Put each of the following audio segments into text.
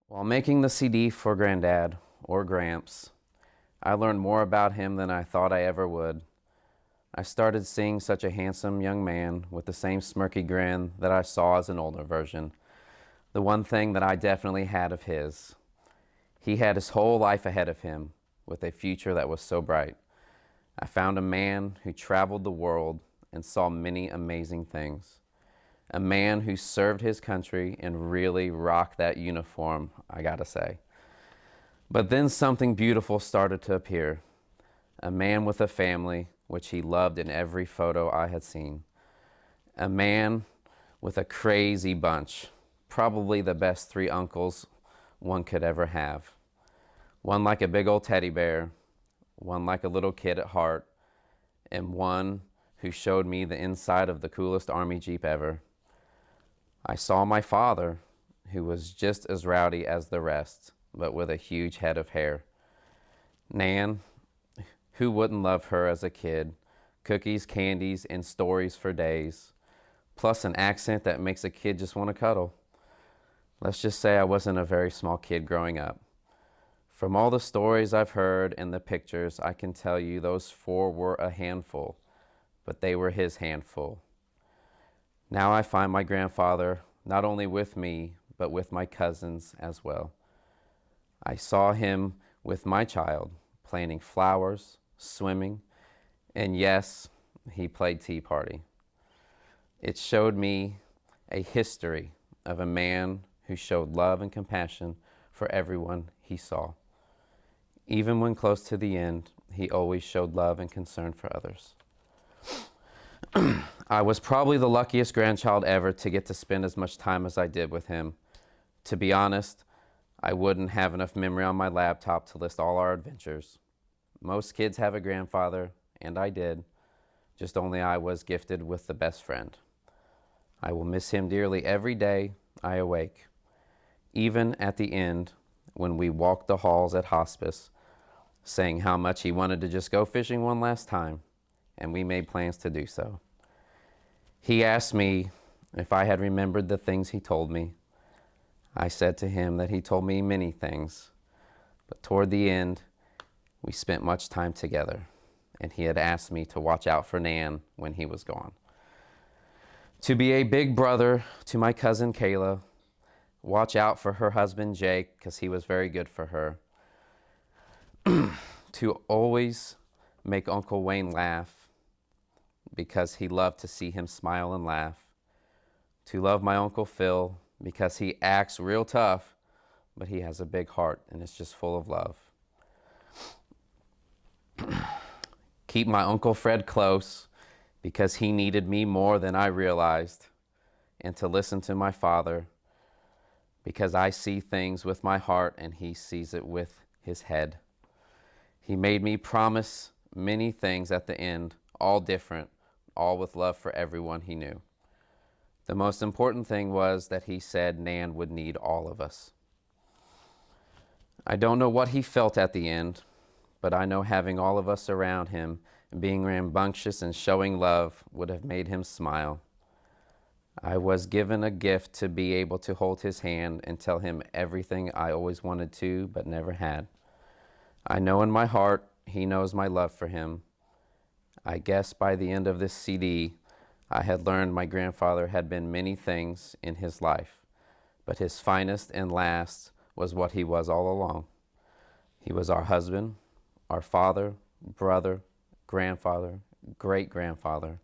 While making the CD for Granddad, or Gramps, I learned more about him than I thought I ever would. I started seeing such a handsome young man with the same smirky grin that I saw as an older version. The one thing that I definitely had of his. He had his whole life ahead of him, with a future that was so bright. I found a man who traveled the world and saw many amazing things. A man who served his country and really rocked that uniform, I gotta say. But then something beautiful started to appear. A man with a family, which he loved in every photo I had seen. A man with a crazy bunch, probably the best three uncles one could ever have. One like a big old teddy bear, one like a little kid at heart, and one who showed me the inside of the coolest army jeep ever. I saw my father, who was just as rowdy as the rest, but with a huge head of hair. Nan, who wouldn't love her as a kid? Cookies, candies, and stories for days, plus an accent that makes a kid just want to cuddle. Let's just say I wasn't a very small kid growing up. From all the stories I've heard and the pictures, I can tell you those four were a handful, but they were his handful. Now I find my grandfather not only with me, but with my cousins as well. I saw him with my child, planting flowers, swimming, and yes, he played tea party. It showed me a history of a man who showed love and compassion for everyone he saw. Even when close to the end, he always showed love and concern for others. I was probably the luckiest grandchild ever to get to spend as much time as I did with him. To be honest, I wouldn't have enough memory on my laptop to list all our adventures. Most kids have a grandfather, and I did, just only I was gifted with the best friend. I will miss him dearly every day I awake. Even at the end, when we walked the halls at hospice, saying how much he wanted to just go fishing one last time, and we made plans to do so. He asked me if I had remembered the things he told me. I said to him that he told me many things, but toward the end, we spent much time together, and he had asked me to watch out for Nan when he was gone. To be a big brother to my cousin Kayla, watch out for her husband Jake, because he was very good for her. To always make Uncle Wayne laugh, because he loved to see him smile and laugh. To love my Uncle Phil, because he acts real tough, but he has a big heart and it's just full of love. Keep my Uncle Fred close, because he needed me more than I realized. And to listen to my father, because I see things with my heart and he sees it with his head. He made me promise many things at the end, all different, all with love for everyone he knew. The most important thing was that he said Nan would need all of us. I don't know what he felt at the end, but I know having all of us around him, being rambunctious and showing love, would have made him smile. I was given a gift to be able to hold his hand and tell him everything I always wanted to, but never had. I know in my heart he knows my love for him. I guess by the end of this CD, I had learned my grandfather had been many things in his life, but his finest and last was what he was all along. He was our husband, our father, brother, grandfather, great-grandfather,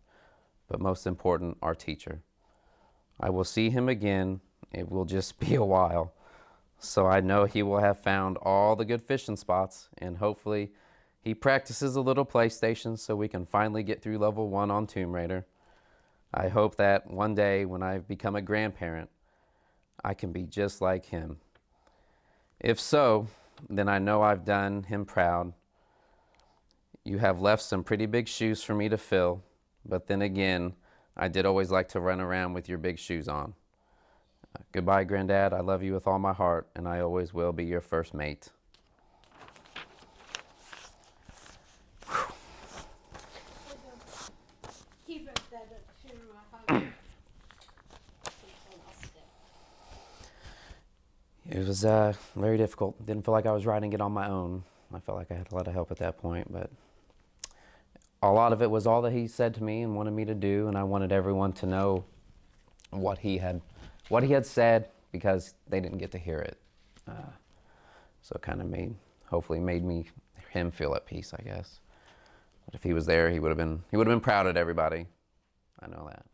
but most important, our teacher. I will see him again. It will just be a while. So I know he will have found all the good fishing spots, and hopefully he practices a little PlayStation so we can finally get through level 1 on Tomb Raider. I hope that one day when I become a grandparent, I can be just like him. If so, then I know I've done him proud. You have left some pretty big shoes for me to fill, but then again, I did always like to run around with your big shoes on. Goodbye, Granddad. I love you with all my heart, and I always will be your first mate. Keep it that to It was very difficult. Didn't feel like I was writing it on my own. I felt like I had a lot of help at that point, but a lot of it was all that he said to me and wanted me to do, and I wanted everyone to know what he had said, because they didn't get to hear it. So it kind of hopefully made him feel at peace, I guess. But if he was there, he would have been proud of everybody. I know that.